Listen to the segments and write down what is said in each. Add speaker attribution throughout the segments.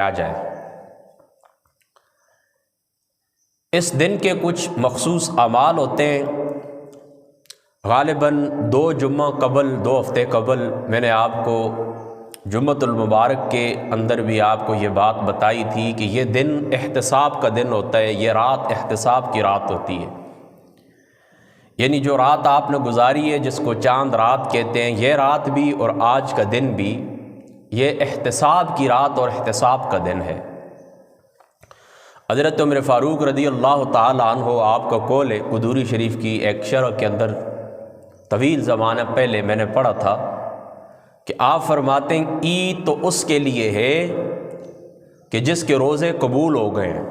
Speaker 1: آ جائے۔ اس دن کے کچھ مخصوص اعمال ہوتے ہیں۔ غالباً 2 جمعہ قبل 2 ہفتے قبل میں نے آپ کو جمعۃ المبارک کے اندر بھی آپ کو یہ بات بتائی تھی کہ یہ دن احتساب کا دن ہوتا ہے، یہ رات احتساب کی رات ہوتی ہے۔ یعنی جو رات آپ نے گزاری ہے جس کو چاند رات کہتے ہیں، یہ رات بھی اور آج کا دن بھی یہ احتساب کی رات اور احتساب کا دن ہے۔ حضرت عمر فاروق رضی اللہ تعالی عنہ آپ کا قول ہے، قدوری شریف کی ایک شرح کے اندر طویل زمانہ پہلے میں نے پڑھا تھا کہ آپ فرماتے ہیں عید تو اس کے لیے ہے کہ جس کے روزے قبول ہو گئے ہیں،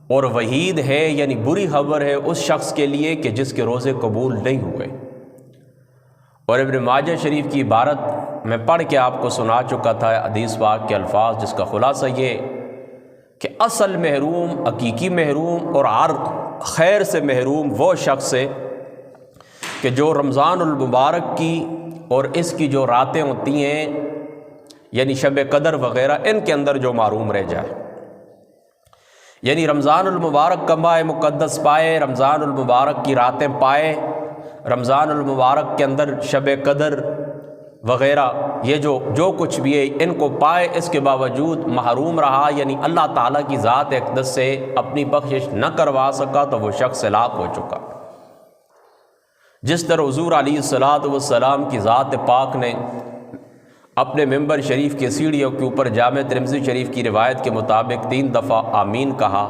Speaker 1: اور وعید ہے یعنی بری خبر ہے اس شخص کے لیے کہ جس کے روزے قبول نہیں ہوئے۔ اور ابن ماجہ شریف کی عبارت میں پڑھ کے آپ کو سنا چکا تھا حدیث پاک کے الفاظ، جس کا خلاصہ یہ کہ اصل محروم، حقیقی محروم اور ہر خیر سے محروم وہ شخص ہے کہ جو رمضان المبارک کی اور اس کی جو راتیں ہوتی ہیں یعنی شب قدر وغیرہ، ان کے اندر جو محروم رہ جائے، یعنی رمضان المبارک کا ماہ مقدس پائے، رمضان المبارک کی راتیں پائے، رمضان المبارک کے اندر شب قدر وغیرہ یہ جو کچھ بھی ہے ان کو پائے، اس کے باوجود محروم رہا، یعنی اللہ تعالیٰ کی ذات اقدس سے اپنی بخشش نہ کروا سکا، تو وہ شخص ہلاک ہو چکا۔ جس طرح حضور علیہ الصلوۃ والسلام کی ذات پاک نے اپنے ممبر شریف کے سیڑھیوں کے اوپر جامع ترمذی شریف کی روایت کے مطابق 3 دفعہ آمین کہا،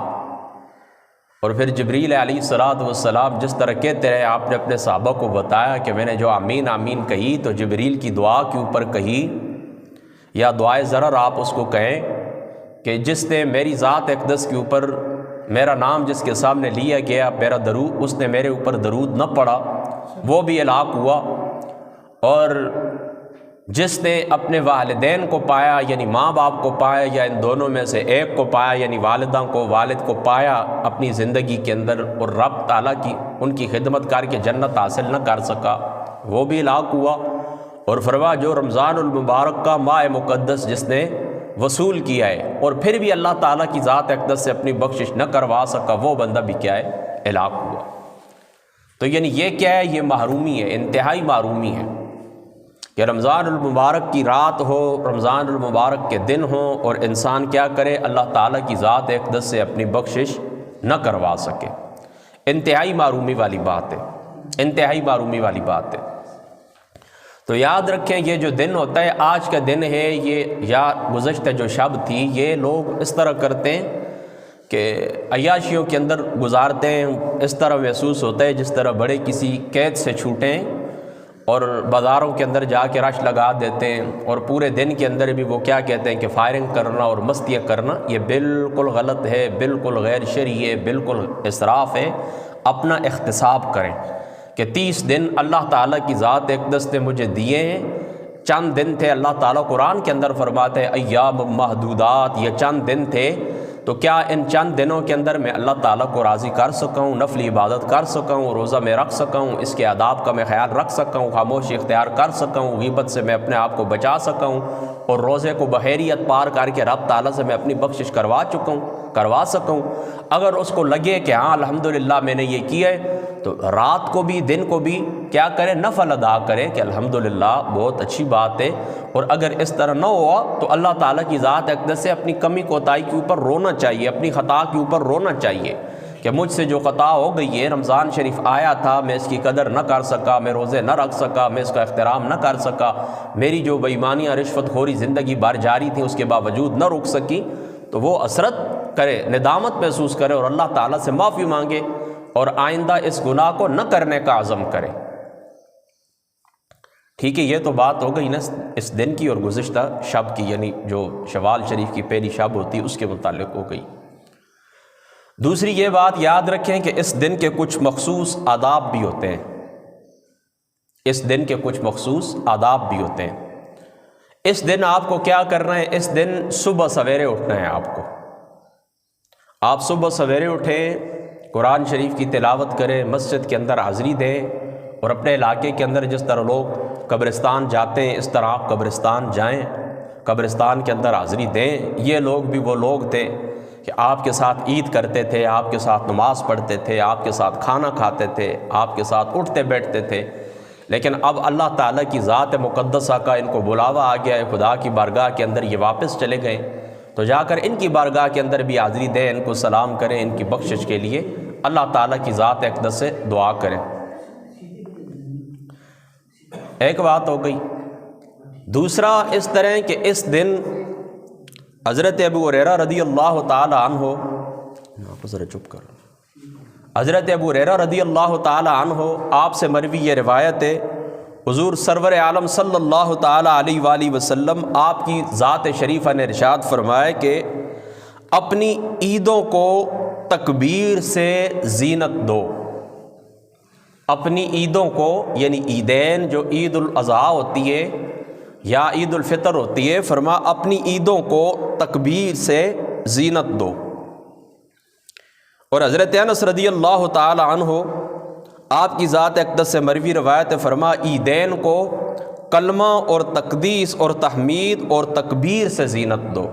Speaker 1: اور پھر جبریل علیہ الصلوۃ والسلام جس طرح کہتے رہے، آپ نے اپنے صحابہ کو بتایا کہ میں نے جو آمین آمین کہی تو جبریل کی دعا کے اوپر کہی، یا دعائے ضرر آپ اس کو کہیں کہ جس نے میری ذات اقدس کے اوپر میرا نام جس کے سامنے لیا گیا، میرا درود، اس نے میرے اوپر درود نہ پڑھا، وہ بھی ہلاک ہوا۔ اور جس نے اپنے والدین کو پایا یعنی ماں باپ کو پایا، یا ان دونوں میں سے ایک کو پایا یعنی والدہ کو، والد کو پایا اپنی زندگی کے اندر، اور رب تعالیٰ کی ان کی خدمت کر کے جنت حاصل نہ کر سکا، وہ بھی ہلاک ہوا۔ اور فرما جو رمضان المبارک کا ماہ مقدس جس نے وصول کیا ہے اور پھر بھی اللہ تعالیٰ کی ذات اقدس سے اپنی بخشش نہ کروا سکا، وہ بندہ بھی کیا ہے، ہلاک ہوا۔ تو یعنی یہ کیا ہے، یہ محرومی ہے، انتہائی محرومی ہے کہ رمضان المبارک کی رات ہو، رمضان المبارک کے دن ہو، اور انسان کیا کرے، اللہ تعالیٰ کی ذات اقدس سے اپنی بخشش نہ کروا سکے۔ انتہائی محرومی والی بات ہے، انتہائی محرومی والی بات ہے۔ تو یاد رکھیں یہ جو دن ہوتا ہے، آج کا دن ہے یہ، یا گزشتہ جو شب تھی، یہ لوگ اس طرح کرتے ہیں کہ عیاشیوں کے اندر گزارتے ہیں، اس طرح محسوس ہوتا ہے جس طرح بڑے کسی قید سے چھوٹیں اور بازاروں کے اندر جا کے رش لگا دیتے ہیں، اور پورے دن کے اندر بھی وہ کیا کہتے ہیں کہ فائرنگ کرنا اور مستیاں کرنا، یہ بالکل غلط ہے، بالکل غیر شرعی ہے، بالکل اسراف ہے۔ اپنا احتساب کریں کہ 30 دن اللہ تعالیٰ کی ذات اقدس نے مجھے دیے ہیں، چند دن تھے، اللہ تعالیٰ قرآن کے اندر فرماتے ہیں ایام محدودات، یہ چند دن تھے، تو کیا ان چند دنوں کے اندر میں اللہ تعالیٰ کو راضی کر سکا ہوں، نفلی عبادت کر سکا ہوں، روزہ میں رکھ سکا ہوں، اس کے آداب کا میں خیال رکھ سکا ہوں، خاموشی اختیار کر سکا ہوں، غیبت سے میں اپنے آپ کو بچا سکا ہوں، اور روزے کو بخیریت پار کر کے رب تعالیٰ سے میں اپنی بخشش کروا سکا ہوں۔ اگر اس کو لگے کہ ہاں الحمدللہ میں نے یہ کیا ہے، تو رات کو بھی دن کو بھی کیا کرے، نفل ادا کرے کہ الحمدللہ بہت اچھی بات ہے۔ اور اگر اس طرح نہ ہوا تو اللہ تعالیٰ کی ذات اقدس سے اپنی کمی کوتاہی کے اوپر رونا چاہیے، اپنی خطا کے اوپر رونا چاہیے کہ مجھ سے جو خطا ہو گئی ہے، رمضان شریف آیا تھا، میں اس کی قدر نہ کر سکا، میں روزے نہ رکھ سکا، میں اس کا احترام نہ کر سکا، میری جو بے ایمانیاں رشوت خوری زندگی بھر جاری تھی اس کے باوجود نہ رک سکی، تو وہ حسرت کرے، ندامت محسوس کرے اور اللہ تعالیٰ سے معافی مانگے، اور آئندہ اس گناہ کو نہ کرنے کا عزم کرے۔ ٹھیک ہے، یہ تو بات ہو گئی نا اس دن کی اور گزشتہ شب کی، یعنی جو شوال شریف کی پہلی شب ہوتی اس کے متعلق ہو گئی۔ دوسری یہ بات یاد رکھیں کہ اس دن کے کچھ مخصوص آداب بھی ہوتے ہیں، اس دن کے کچھ مخصوص آداب بھی ہوتے ہیں۔ اس دن آپ کو کیا کرنا ہے، اس دن صبح سویرے اٹھنا ہے آپ کو۔ آپ صبح سویرے اٹھیں، قرآن شریف کی تلاوت کریں، مسجد کے اندر حاضری دیں، اور اپنے علاقے کے اندر جس طرح لوگ قبرستان جاتے ہیں اس طرح آپ قبرستان جائیں، قبرستان کے اندر حاضری دیں۔ یہ لوگ بھی وہ لوگ تھے کہ آپ کے ساتھ عید کرتے تھے، آپ کے ساتھ نماز پڑھتے تھے، آپ کے ساتھ کھانا کھاتے تھے، آپ کے ساتھ اٹھتے بیٹھتے تھے، لیکن اب اللہ تعالیٰ کی ذات مقدسہ کا ان کو بلاوا آ گیا ہے، خدا کی بارگاہ کے اندر یہ واپس چلے گئے، تو جا کر ان کی بارگاہ کے اندر بھی حاضری دیں، ان کو سلام کریں، ان کی بخشش کے لیے اللہ تعالیٰ کی ذات اقدس سے دعا کریں۔ ایک بات ہو گئی۔ دوسرا اس طرح کہ اس دن حضرت ابو ہریرہ رضی اللہ تعالی عنہ، ذرا چپ کر، حضرت ابو ہریرہ رضی اللہ تعالی عنہ آپ سے مروی یہ روایت ہے، حضور سرور عالم صلی اللہ تعالی علیہ وآلہ وسلم آپ کی ذات شریفہ نے ارشاد فرمایا کہ اپنی عیدوں کو تکبیر سے زینت دو۔ اپنی عیدوں کو، یعنی عیدین جو عید الاضحیٰ ہوتی ہے یا عید الفطر ہوتی ہے، فرما اپنی عیدوں کو تکبیر سے زینت دو۔ اور حضرت انس رضی اللہ تعالی عنہ آپ کی ذات اقدس سے مروی روایت فرما عیدین کو کلمہ اور تقدیس اور تحمید اور تکبیر سے زینت دو۔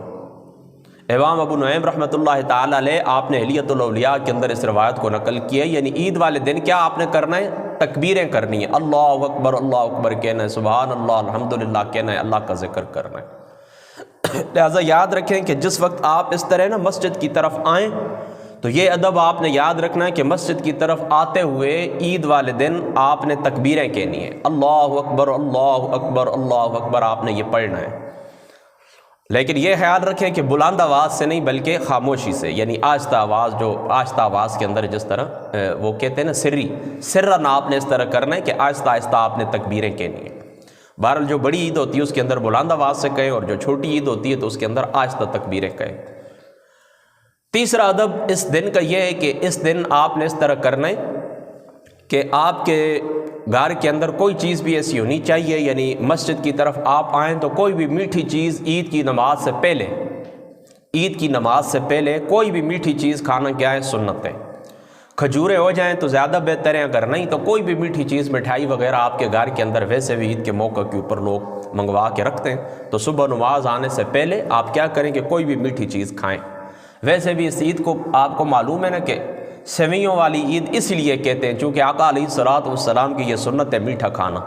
Speaker 1: امام ابو نعیم رحمۃ اللہ تعالی علیہ آپ نے حلیۃ الاولیاء کے اندر اس روایت کو نقل کیا ہے، یعنی عید والے دن کیا آپ نے کرنا ہے؟ تکبیریں کرنی ہیں، اللہ اکبر کہنا ہے، سبحان اللہ، الحمدللہ کہنا ہے، اللہ کا ذکر کرنا ہے۔ لہٰذا یاد رکھیں کہ جس وقت آپ اس طرح مسجد کی طرف آئیں تو یہ ادب آپ نے یاد رکھنا ہے کہ مسجد کی طرف آتے ہوئے عید والے دن آپ نے تکبیریں کہنی ہیں، اللہ اکبر اللہ اکبر اللہ اکبر آپ نے یہ پڑھنا ہے، لیکن یہ خیال رکھیں کہ بلند آواز سے نہیں بلکہ خاموشی سے، یعنی آہستہ آواز، جو آہستہ آواز کے اندر جس طرح وہ کہتے ہیں نا سرن آپ نے اس طرح کرنا ہے کہ آہستہ آہستہ آپ نے تکبیریں کہنی ہیں۔ بہرحال جو بڑی عید ہوتی ہے اس کے اندر بلند آواز سے کہیں، اور جو چھوٹی عید ہوتی ہے تو اس کے اندر آہستہ تکبیریں کہیں۔ تیسرا ادب اس دن کا یہ ہے کہ اس دن آپ نے اس طرح کرنا ہے کہ آپ کے گھر کے اندر کوئی چیز بھی ایسی ہونی چاہیے، یعنی مسجد کی طرف آپ آئیں تو کوئی بھی میٹھی چیز عید کی نماز سے پہلے کوئی بھی میٹھی چیز کھانا کیا ہے؟ سنت ہے۔ کھجوریں ہو جائیں تو زیادہ بہتر ہے، اگر نہیں تو کوئی بھی میٹھی چیز، مٹھائی وغیرہ آپ کے گھر کے اندر ویسے بھی عید کے موقع کے اوپر لوگ منگوا کے رکھتے ہیں، تو صبح نماز آنے سے پہلے آپ کیا کریں کہ کوئی بھی میٹھی چیز کھائیں۔ ویسے بھی اس عید کو آپ کو معلوم ہے نا کہ سویوں والی عید اس لیے کہتے ہیں چونکہ آقا علیہ الصلوۃ والسلام کی یہ سنت ہے میٹھا کھانا،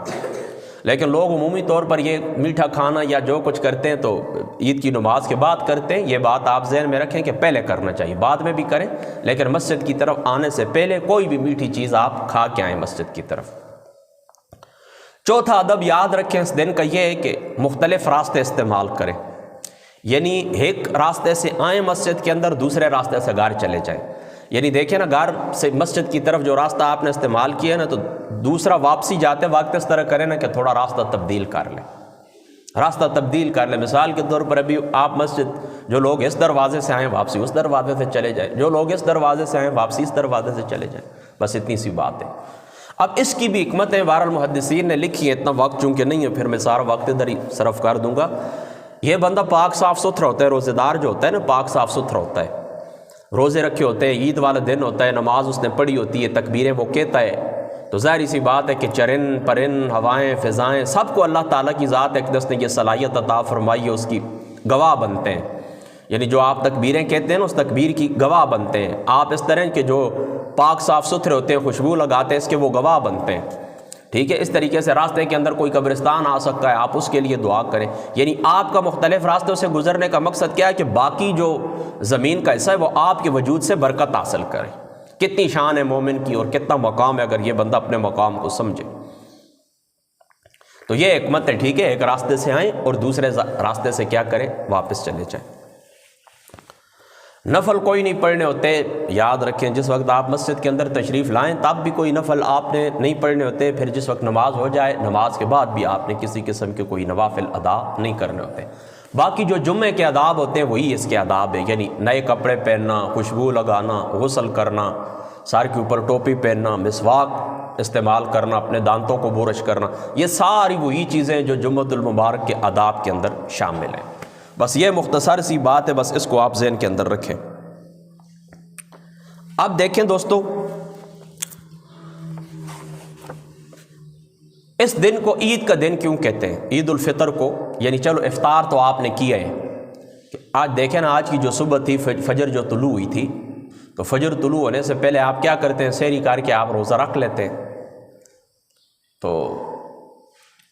Speaker 1: لیکن لوگ عمومی طور پر یہ میٹھا کھانا یا جو کچھ کرتے ہیں تو عید کی نماز کے بعد کرتے ہیں۔ یہ بات آپ ذہن میں رکھیں کہ پہلے کرنا چاہیے، بعد میں بھی کریں، لیکن مسجد کی طرف آنے سے پہلے کوئی بھی میٹھی چیز آپ کھا کے آئیں مسجد کی طرف۔ چوتھا ادب یاد رکھیں اس دن کا یہ ہے کہ مختلف راستے استعمال کریں، یعنی ایک راستے سے آئیں مسجد کے اندر، دوسرے راستے سے گھر چلے جائیں۔ یعنی دیکھیں نا، گھر سے مسجد کی طرف جو راستہ آپ نے استعمال کیا ہے نا، تو دوسرا واپسی جاتے وقت اس طرح کریں نا کہ تھوڑا راستہ تبدیل کر لیں، مثال کے طور پر ابھی آپ مسجد، جو لوگ اس دروازے سے آئیں واپسی اس دروازے سے چلے جائیں، جو لوگ اس دروازے سے آئیں واپسی اس دروازے سے چلے جائیں، بس اتنی سی بات ہے۔ اب اس کی بھی حکمتیں بہرحال محدثین نے لکھی ہیں، اتنا وقت چونکہ نہیں ہے پھر میں سارا وقت ادھر ہی صرف کر دوں گا۔ یہ بندہ پاک صاف ستھرا ہوتا ہے، روزے دار جو ہوتا ہے نا پاک صاف ستھرا ہوتا ہے، روزے رکھے ہوتے ہیں، عید والا دن ہوتا ہے، نماز اس نے پڑھی ہوتی ہے، تکبیریں وہ کہتا ہے، تو ظاہری سی بات ہے کہ چرن پرن، ہوائیں فضائیں، سب کو اللہ تعالیٰ کی ذات اقدس نے یہ صلاحیت عطا فرمائی ہے، اس کی گواہ بنتے ہیں۔ یعنی جو آپ تکبیریں کہتے ہیں نا، اس تکبیر کی گواہ بنتے ہیں۔ آپ اس طرح کے جو پاک صاف ستھرے ہوتے ہیں، خوشبو لگاتے ہیں، اس کے وہ گواہ بنتے ہیں، ٹھیک ہے۔ اس طریقے سے راستے کے اندر کوئی قبرستان آ سکتا ہے، آپ اس کے لیے دعا کریں۔ یعنی آپ کا مختلف راستوں سے گزرنے کا مقصد کیا ہے کہ باقی جو زمین کا حصہ ہے وہ آپ کے وجود سے برکت حاصل کرے۔ کتنی شان ہے مومن کی اور کتنا مقام ہے اگر یہ بندہ اپنے مقام کو سمجھے، تو یہ حکمت ہے، ٹھیک ہے۔ ایک راستے سے آئیں اور دوسرے راستے سے کیا کریں؟ واپس چلے جائیں۔ نفل کوئی نہیں پڑھنے ہوتے، یاد رکھیں جس وقت آپ مسجد کے اندر تشریف لائیں تب بھی کوئی نفل آپ نے نہیں پڑھنے ہوتے، پھر جس وقت نماز ہو جائے نماز کے بعد بھی آپ نے کسی قسم کے کوئی نوافل ادا نہیں کرنے ہوتے۔ باقی جو جمعے کے آداب ہوتے ہیں وہی اس کے آداب ہیں، یعنی نئے کپڑے پہننا، خوشبو لگانا، غسل کرنا، سر کے اوپر ٹوپی پہننا، مسواک استعمال کرنا، اپنے دانتوں کو برش کرنا، یہ ساری وہی چیزیں جو جمعۃ المبارک کے آداب کے اندر شامل ہیں۔ بس یہ مختصر سی بات ہے، بس اس کو آپ ذہن کے اندر رکھیں۔ اب دیکھیں دوستو، اس دن کو عید کا دن کیوں کہتے ہیں؟ عید الفطر کو، یعنی چلو افطار تو آپ نے کیا ہے، آج دیکھیں نا، آج کی جو صبح تھی، فجر جو طلوع ہوئی تھی، تو فجر طلوع ہونے سے پہلے آپ کیا کرتے ہیں؟ سحری کر کے آپ روزہ رکھ لیتے ہیں۔ تو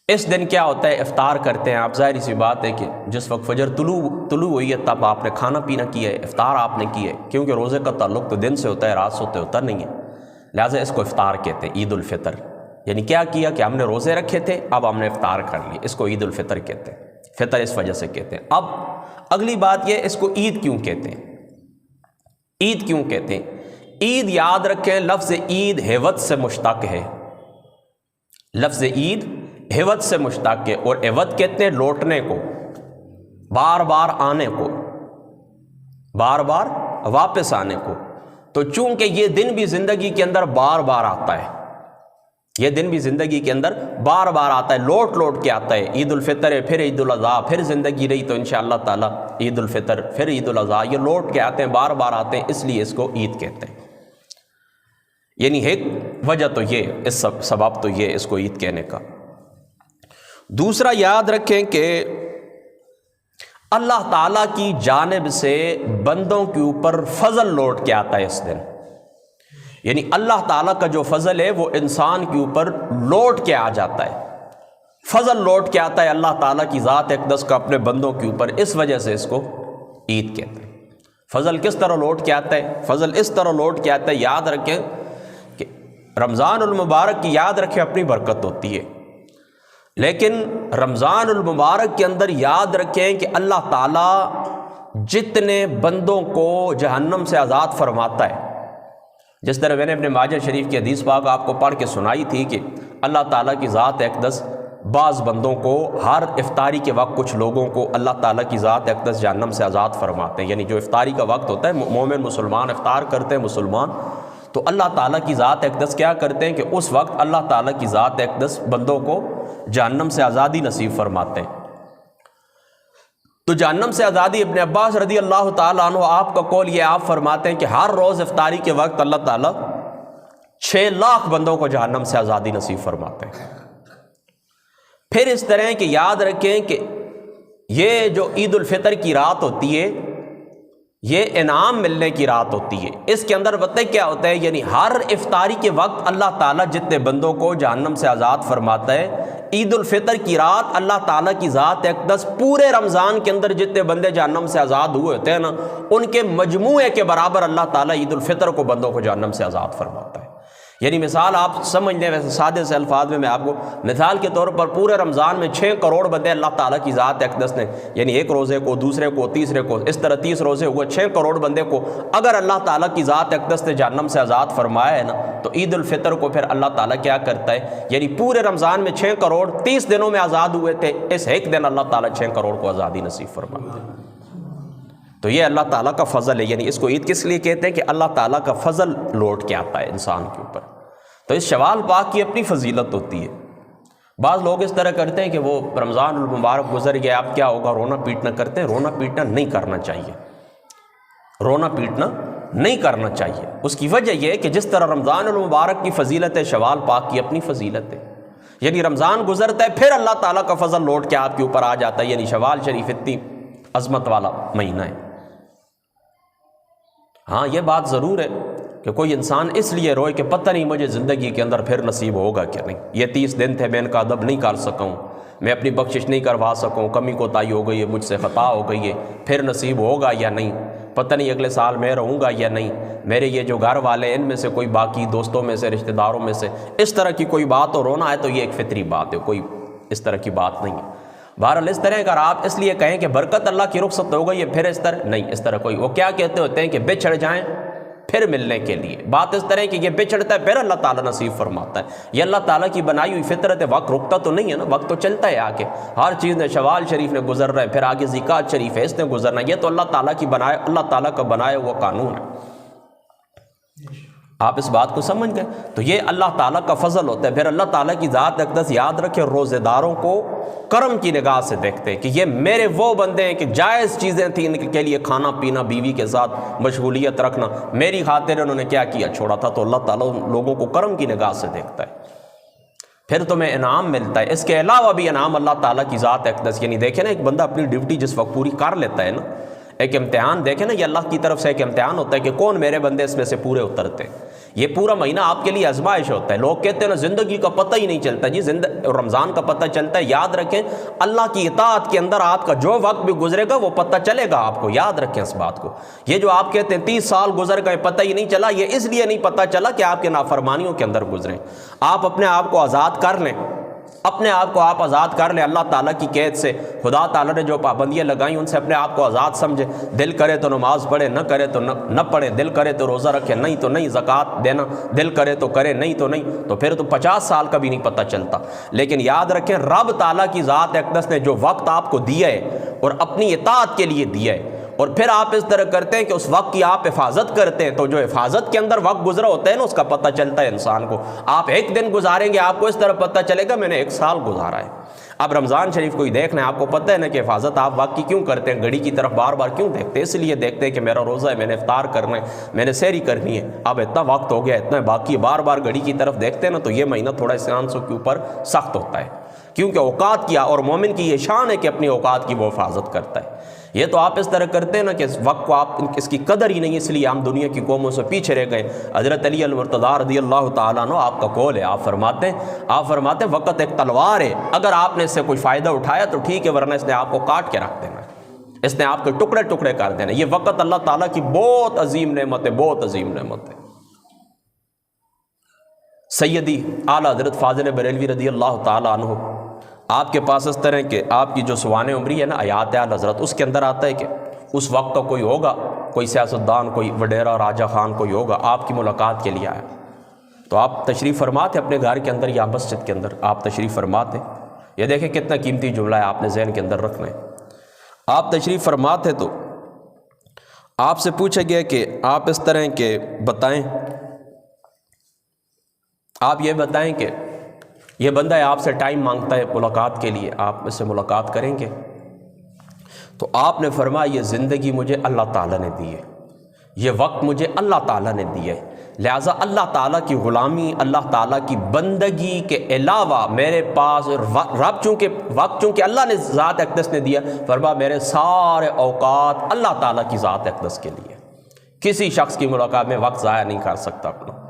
Speaker 1: اس دن کیا ہوتا ہے؟ افطار کرتے ہیں آپ۔ ظاہری سی بات ہے کہ جس وقت فجر طلوع ہوئی ہے تب آپ نے کھانا پینا کیا ہے، افطار آپ نے کیا ہے، کیونکہ روزے کا تعلق تو دن سے ہوتا ہے، رات سے ہوتا نہیں ہے، لہٰذا اس کو افطار کہتے ہیں، عید الفطر۔ یعنی کیا کیا کہ ہم نے روزے رکھے تھے، اب ہم نے افطار کر لی، اس کو عید الفطر کہتے ہیں۔ فطر اس وجہ سے کہتے ہیں۔ اب اگلی بات یہ، اس کو عید کیوں کہتے ہیں؟ عید کیوں کہتے ہیں؟ عید یاد رکھیں، لفظ عید ہیوت سے مشتق ہے، لفظ عید ہیوت سے مشتق ہے، اور ہیوت کہتے ہیں لوٹنے کو، بار بار آنے کو، بار بار واپس آنے کو۔ تو چونکہ یہ دن بھی زندگی کے اندر بار بار آتا ہے، یہ دن بھی زندگی کے اندر بار بار آتا ہے، لوٹ لوٹ کے آتا ہے۔ عید الفطر ہے، پھر عید الاضحیٰ، پھر زندگی رہی تو انشاءاللہ تعالیٰ عید الفطر، پھر عید الاضحیٰ، یہ لوٹ کے آتے ہیں، بار بار آتے ہیں، اس لیے اس کو عید کہتے ہیں۔ یعنی ایک وجہ تو یہ، اس سبب تو یہ اس کو عید کہنے کا۔ دوسرا یاد رکھیں کہ اللہ تعالیٰ کی جانب سے بندوں کے اوپر فضل لوٹ کے آتا ہے اس دن، یعنی اللہ تعالیٰ کا جو فضل ہے وہ انسان کے اوپر لوٹ کے آ جاتا ہے، فضل لوٹ کے آتا ہے اللہ تعالیٰ کی ذات اقدس کا اپنے بندوں کے اوپر، اس وجہ سے اس کو عید کہتے ہیں۔ فضل کس طرح لوٹ کے آتا ہے؟ فضل اس طرح لوٹ کے آتا ہے، یاد رکھیں کہ رمضان المبارک کی یاد رکھیں اپنی برکت ہوتی ہے، لیکن رمضان المبارک کے اندر یاد رکھیں کہ اللہ تعالیٰ جتنے بندوں کو جہنم سے آزاد فرماتا ہے، جس طرح میں نے اپنے ماجد شریف کی حدیث پاک آپ کو پڑھ کے سنائی تھی کہ اللہ تعالیٰ کی ذات اقدس بعض بندوں کو ہر افطاری کے وقت کچھ لوگوں کو اللہ تعالیٰ کی ذات اقدس جہنم سے آزاد فرماتے ہیں، یعنی جو افطاری کا وقت ہوتا ہے، مومن مسلمان افطار کرتے ہیں مسلمان، تو اللہ تعالیٰ کی ذات اقدس کیا کرتے ہیں کہ اس وقت اللہ تعالیٰ کی ذات اقدس بندوں کو جہنم سے آزادی نصیب فرماتے ہیں۔ تو جہنم سے آزادی، ابن عباس رضی اللہ تعالیٰ عنہ آپ کا قول یہ، آپ فرماتے ہیں کہ ہر روز افطاری کے وقت اللہ تعالیٰ 6 لاکھ بندوں کو جہنم سے آزادی نصیب فرماتے ہیں۔ پھر اس طرح کہ یاد رکھیں کہ یہ جو عید الفطر کی رات ہوتی ہے، یہ انعام ملنے کی رات ہوتی ہے، اس کے اندر پتہ کیا ہوتا ہے؟ یعنی ہر افطاری کے وقت اللہ تعالیٰ جتنے بندوں کو جہنم سے آزاد فرماتا ہے، عید الفطر کی رات اللہ تعالیٰ کی ذات اقدس پورے رمضان کے اندر جتنے بندے جہنم سے آزاد ہوئے ہوتے ہیں نا، ان کے مجموعے کے برابر اللہ تعالیٰ عید الفطر کو بندوں کو جہنم سے آزاد فرماتا ہے۔ یعنی مثال آپ سمجھ لیں، ویسے سادے سے الفاظ میں آپ کو مثال کے طور پر پورے رمضان میں 6 کروڑ بندے اللہ تعالیٰ کی ذات اقدس نے، یعنی ایک روزے کو، دوسرے کو، تیسرے کو، اس طرح 30 روزے ہوئے، 6 کروڑ بندے کو اگر اللہ تعالیٰ کی ذات اقدس نے جہنم سے آزاد فرمایا ہے نا، تو عید الفطر کو پھر اللہ تعالیٰ کیا کرتا ہے؟ یعنی پورے رمضان میں 6 کروڑ 30 دنوں میں آزاد ہوئے تھے، اس ایک دن اللہ تعالیٰ 6 کروڑ کو آزادی نصیب فرماتا ہے۔ تو یہ اللہ تعالیٰ کا فضل ہے، یعنی اس کو عید کس لیے کہتے ہیں؟ کہ اللہ تعالیٰ کا فضل لوٹ کے آتا ہے انسان کے اوپر۔ تو اس شوال پاک کی اپنی فضیلت ہوتی ہے۔ بعض لوگ اس طرح کرتے ہیں کہ وہ رمضان المبارک گزر گیا، اب کیا ہوگا، رونا پیٹنا کرتے ہیں۔ رونا پیٹنا نہیں کرنا چاہیے، رونا پیٹنا نہیں کرنا چاہیے۔ اس کی وجہ یہ ہے کہ جس طرح رمضان المبارک کی فضیلت ہے، شوال پاک کی اپنی فضیلت ہے۔ یعنی رمضان گزرتا ہے، پھر اللہ تعالیٰ کا فضل لوٹ کے آپ کے اوپر آ جاتا ہے، یعنی شوال شریف اتنی عظمت والا مہینہ ہے۔ ہاں یہ بات ضرور ہے کہ کوئی انسان اس لیے روئے کہ پتہ نہیں مجھے زندگی کے اندر پھر نصیب ہوگا کہ نہیں، یہ 30 دن تھے، میں ان کا ادب نہیں کر سکا ہوں، میں اپنی بخشش نہیں کروا سکوں، کمی کوتاہی ہو گئی ہے، مجھ سے خطا ہو گئی ہے، پھر نصیب ہوگا یا نہیں، پتہ نہیں اگلے سال میں رہوں گا یا نہیں، میرے یہ جو گھر والے ان میں سے کوئی باقی دوستوں میں سے، رشتہ داروں میں سے اس طرح کی کوئی بات ہو، رونا ہے، تو یہ ایک فطری بات ہے، کوئی اس طرح کی بات نہیں ہے۔ بہرحال اس طرح اگر آپ اس لیے کہیں کہ برکت اللہ کی رخصت ہوگا یہ، پھر اس طرح نہیں، اس طرح کوئی، وہ کیا کہتے ہوتے ہیں کہ بچھڑ جائیں پھر ملنے کے لیے، بات اس طرح کہ یہ بچھڑتا ہے پھر اللہ تعالیٰ نصیب فرماتا ہے، یہ اللہ تعالیٰ کی بنائی ہوئی فطرت ہے، وقت رکتا تو نہیں ہے نا، وقت تو چلتا ہے آگے، ہر چیز نے، شوال شریف نے گزرنا ہے، پھر آگے زکات شریف ہے، اس نے گزرنا ہے، یہ تو اللہ تعالیٰ کی بنائے، اللہ تعالیٰ کا بنایا ہوا قانون ہے۔ آپ اس بات کو سمجھ گئے؟ تو یہ اللہ تعالیٰ کا فضل ہوتا ہے۔ پھر اللہ تعالیٰ کی ذات اقدس یاد رکھے، روزے داروں کو کرم کی نگاہ سے دیکھتے ہیں کہ یہ میرے وہ بندے ہیں کہ جائز چیزیں تھیں ان کے لیے، کھانا پینا، بیوی کے ساتھ مشغولیت رکھنا، میری خاطر انہوں نے کیا کیا، چھوڑا تھا، تو اللہ تعالیٰ ان لوگوں کو کرم کی نگاہ سے دیکھتا ہے۔ پھر تمہیں انعام ملتا ہے۔ اس کے علاوہ بھی انعام اللہ تعالیٰ کی ذات اقدس، یعنی دیکھیں نا ایک بندہ اپنی ڈیوٹی جس وقت پوری کر لیتا ہے نا، ایک امتحان دیکھیں نا، یہ اللہ کی طرف سے ایک امتحان ہوتا ہے کہ کون میرے بندے اس میں سے پورے اترتے ہیں۔ یہ پورا مہینہ آپ کے لیے آزمائش ہوتا ہے۔ لوگ کہتے ہیں نا زندگی کا پتہ ہی نہیں چلتا، جی رمضان کا پتہ چلتا ہے۔ یاد رکھیں اللہ کی اطاعت کے اندر آپ کا جو وقت بھی گزرے گا وہ پتہ چلے گا آپ کو، یاد رکھیں اس بات کو۔ یہ جو آپ کہتے ہیں 30 سال گزر گئے پتہ ہی نہیں چلا، یہ اس لیے نہیں پتہ چلا کہ آپ کے نافرمانیوں کے اندر گزریں۔ آپ اپنے آپ کو آزاد کر لیں، اپنے آپ کو آپ آزاد کر لیں اللہ تعالیٰ کی قید سے۔ خدا تعالیٰ نے جو پابندیاں لگائیں ان سے اپنے آپ کو آزاد سمجھیں۔ دل کرے تو نماز پڑھے، نہ کرے تو نہ پڑھے، دل کرے تو روزہ رکھے، نہیں تو نہیں، زکوٰۃ دینا دل کرے تو کرے، نہیں تو نہیں، تو پھر تو 50 سال کا بھی نہیں پتہ چلتا۔ لیکن یاد رکھیں رب تعالیٰ کی ذات اقدس نے جو وقت آپ کو دیا ہے اور اپنی اطاعت کے لیے دیا ہے، اور پھر آپ اس طرح کرتے ہیں کہ اس وقت کی آپ حفاظت کرتے ہیں، تو جو حفاظت کے اندر وقت گزرا ہوتا ہے نا اس کا پتہ چلتا ہے انسان کو۔ آپ ایک دن گزاریں گے آپ کو اس طرح پتہ چلے گا میں نے 1 سال گزارا ہے۔ اب رمضان شریف کو ہی دیکھ لیں، آپ کو پتہ ہے نا کہ حفاظت آپ وقت کی کیوں کرتے ہیں، گھڑی کی طرف بار بار کیوں دیکھتے ہیں؟ اس لیے دیکھتے ہیں کہ میرا روزہ ہے، میں نے افطار کرنا ہے، میں نے سحری کرنی ہے، اب اتنا وقت ہو گیا، اتنا باقی ہے، بار بار گھڑی کی طرف دیکھتے ہیں نا، تو یہ مہینہ تھوڑا انسانوں کے اوپر سخت ہوتا ہے، کیونکہ اوقات کیا، اور مومن کی یہ شان ہے کہ اپنی اوقات کی وہ حفاظت کرتا ہے۔ یہ تو آپ اس طرح کرتے ہیں نا کہ اس وقت کو آپ اس کی قدر ہی نہیں، اس لیے ہم دنیا کی قوموں سے پیچھے رہ گئے۔ حضرت علی المرتضیٰ رضی اللہ تعالیٰ عنہ آپ کا قول ہے، آپ فرماتے ہیں وقت ایک تلوار ہے، اگر آپ نے اس سے کوئی فائدہ اٹھایا تو ٹھیک ہے، ورنہ اس نے آپ کو کاٹ کے رکھ دینا، اس نے آپ کے ٹکڑے ٹکڑے کر دینا۔ یہ وقت اللہ تعالیٰ کی بہت عظیم نعمت ہے، بہت عظیم نعمت ہے۔ سیدی اعلیٰ حضرت فاضل بریلوی رضی اللہ تعالیٰ عنہ، آپ کے پاس اس طرح کہ آپ کی جو سوانح عمری ہے نا آیات اعلیٰ حضرت، اس کے اندر آتا ہے کہ اس وقت کا کوئی ہوگا، کوئی سیاستدان، کوئی وڈیرا راجہ خان کوئی ہوگا، آپ کی ملاقات کے لیے آیا، تو آپ تشریف فرما تھے اپنے گھر کے اندر یا مسجد کے اندر، آپ تشریف فرما تھے۔ یہ دیکھیں کتنا قیمتی جملہ ہے، آپ نے ذہن کے اندر رکھنا ہے۔ آپ تشریف فرما تھے تو آپ سے پوچھا گیا کہ آپ اس طرح کے بتائیں، آپ یہ بتائیں کہ یہ بندہ ہے آپ سے ٹائم مانگتا ہے ملاقات کے لیے، آپ اس سے ملاقات کریں گے؟ تو آپ نے فرمایا یہ زندگی مجھے اللہ تعالیٰ نے دی ہے، یہ وقت مجھے اللہ تعالیٰ نے دیا ہے، لہٰذا اللہ تعالیٰ کی غلامی، اللہ تعالیٰ کی بندگی کے علاوہ میرے پاس رب چونکہ اللہ نے ذات اقدس نے دیا، فرمایا میرے سارے اوقات اللہ تعالیٰ کی ذات اقدس کے لیے، کسی شخص کی ملاقات میں وقت ضائع نہیں کر سکتا اپنا۔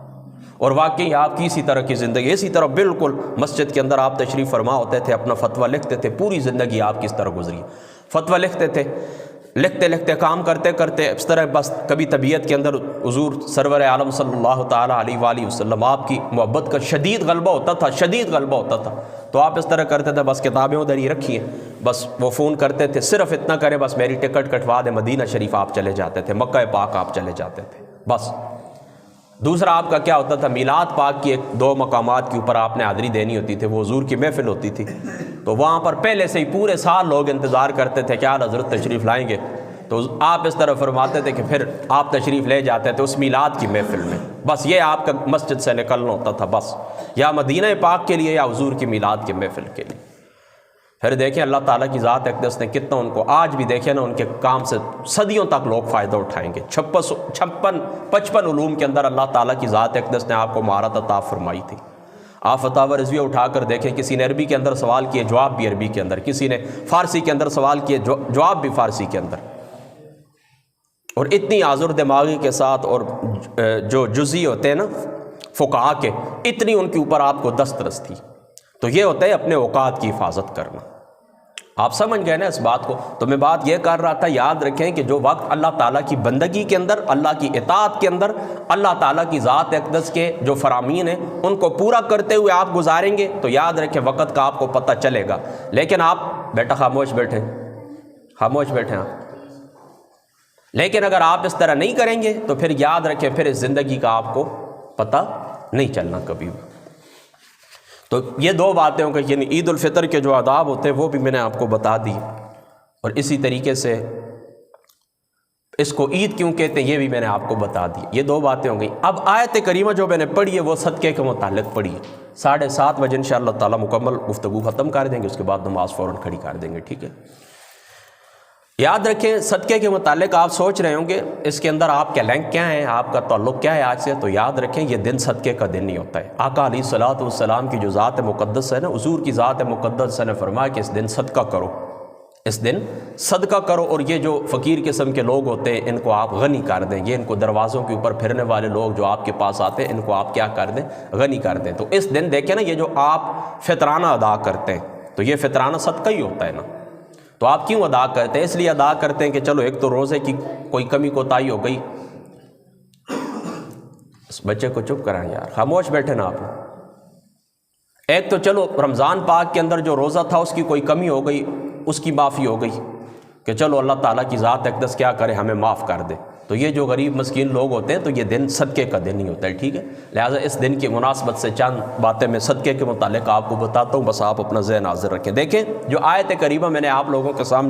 Speaker 1: اور واقعی آپ کی اسی طرح کی زندگی، اسی طرح بالکل مسجد کے اندر آپ تشریف فرما ہوتے تھے، اپنا فتویٰ لکھتے تھے، پوری زندگی آپ کس طرح گزری، فتویٰ لکھتے تھے، لکھتے کام کرتے اس طرح بس کبھی طبیعت کے اندر حضور سرور عالم صلی اللہ تعالیٰ علیہ وآلہ وسلم آپ کی محبت کا شدید غلبہ ہوتا تھا، تو آپ اس طرح کرتے تھے بس کتابیں ادھر ہی رکھی ہیں، بس وہ فون کرتے تھے، صرف اتنا کرے بس میری ٹکٹ کٹوا دے، مدینہ شریف آپ چلے جاتے تھے، مکہ پاک آپ چلے جاتے تھے بس۔ دوسرا آپ کا کیا ہوتا تھا، میلاد پاک کی 2 مقامات کے اوپر آپ نے حاضری دینی ہوتی تھی، وہ حضور کی محفل ہوتی تھی، تو وہاں پر پہلے سے ہی پورے سال لوگ انتظار کرتے تھے کہ آج حضرت تشریف لائیں گے، تو آپ اس طرح فرماتے تھے کہ پھر آپ تشریف لے جاتے تھے اس میلاد کی محفل میں، بس یہ آپ کا مسجد سے نکلنا ہوتا تھا بس، یا مدینہ پاک کے لیے یا حضور کی میلاد کی محفل کے لیے۔ پھر دیکھیں اللہ تعالیٰ کی ذات اقدس نے کتنا ان کو، آج بھی دیکھیں نا ان کے کام سے صدیوں تک لوگ فائدہ اٹھائیں گے۔ 55 علوم کے اندر اللہ تعالیٰ کی ذات اقدس نے آپ کو مہارت عطا فرمائی تھی۔ آپ فتاوی رضویہ اٹھا کر دیکھیں، کسی نے عربی کے اندر سوال کیے، جواب بھی عربی کے اندر، کسی نے فارسی کے اندر سوال کیے، جواب بھی فارسی کے اندر، اور اتنی آزر دماغی کے ساتھ، اور جو جزئی ہوتے ہیں نا فقہا کے، اتنی ان کے اوپر آپ کو دسترس تھی۔ تو یہ ہوتا ہے اپنے اوقات کی حفاظت کرنا۔ آپ سمجھ گئے نا اس بات کو؟ تو میں بات یہ کر رہا تھا، یاد رکھیں کہ جو وقت اللہ تعالیٰ کی بندگی کے اندر، اللہ کی اطاعت کے اندر، اللہ تعالیٰ کی ذات اقدس کے جو فرامین ہیں ان کو پورا کرتے ہوئے آپ گزاریں گے تو یاد رکھیں وقت کا آپ کو پتہ چلے گا۔ لیکن آپ بیٹا خاموش بیٹھیں آپ، لیکن اگر آپ اس طرح نہیں کریں گے تو پھر یاد رکھیں پھر اس زندگی کا آپ کو پتہ نہیں چلنا کبھی بھی۔ تو یہ 2 باتیں ہوں کہ یعنی عید الفطر کے جو آداب ہوتے ہیں وہ بھی میں نے آپ کو بتا دی، اور اسی طریقے سے اس کو عید کیوں کہتے ہیں یہ بھی میں نے آپ کو بتا دی۔ یہ 2 باتیں ہو گئیں۔ اب آیت کریمہ جو میں نے پڑھی ہے وہ صدقے کے متعلق پڑھی ہے، 7:30 بجے انشاءاللہ تعالیٰ مکمل گفتگو ختم کر دیں گے، اس کے بعد نماز فوراً کھڑی کر دیں گے، ٹھیک ہے؟ یاد رکھیں صدقے کے متعلق آپ سوچ رہے ہوں گے اس کے اندر آپ کا لنک کیا ہے، آپ کا تعلق کیا ہے آج سے، تو یاد رکھیں یہ دن صدقے کا دن نہیں ہوتا ہے۔ آقا علیہ الصلوۃ والسلام کی جو ذات مقدس ہے نا، حضور کی ذات مقدس نے فرمایا کہ اس دن صدقہ کرو، اس دن صدقہ کرو، اور یہ جو فقیر قسم کے لوگ ہوتے ہیں ان کو آپ غنی کر دیں، یہ ان کو دروازوں کے اوپر پھرنے والے لوگ جو آپ کے پاس آتے ہیں ان کو آپ کیا کر دیں، غنی کر دیں۔ تو اس دن دیکھیں نا، یہ جو آپ فطرانہ ادا کرتے ہیں تو یہ فطرانہ صدقہ ہی ہوتا ہے نا۔ تو آپ کیوں ادا کرتے ہیں؟ اس لیے ادا کرتے ہیں کہ چلو ایک تو روزے کی کوئی کمی کوتاہی ہو گئی، اس بچے کو چپ کرائیں یار، خاموش بیٹھے نا آپ۔ ایک تو چلو رمضان پاک کے اندر جو روزہ تھا اس کی کوئی کمی ہو گئی، اس کی معافی ہو گئی کہ چلو اللہ تعالیٰ کی ذات اقدس کیا کرے، ہمیں معاف کر دے۔ تو یہ جو غریب مسکین لوگ ہوتے ہیں تو یہ دن صدقے کا دن نہیں ہوتا ہے، ٹھیک ہے۔ لہٰذا اس دن کی مناسبت سے چند باتیں میں صدقے کے متعلق آپ کو بتاتا ہوں، بس آپ اپنا ذہن حاضر رکھیں۔ دیکھیں جو آیت کریمہ میں نے آپ لوگوں کے سامنے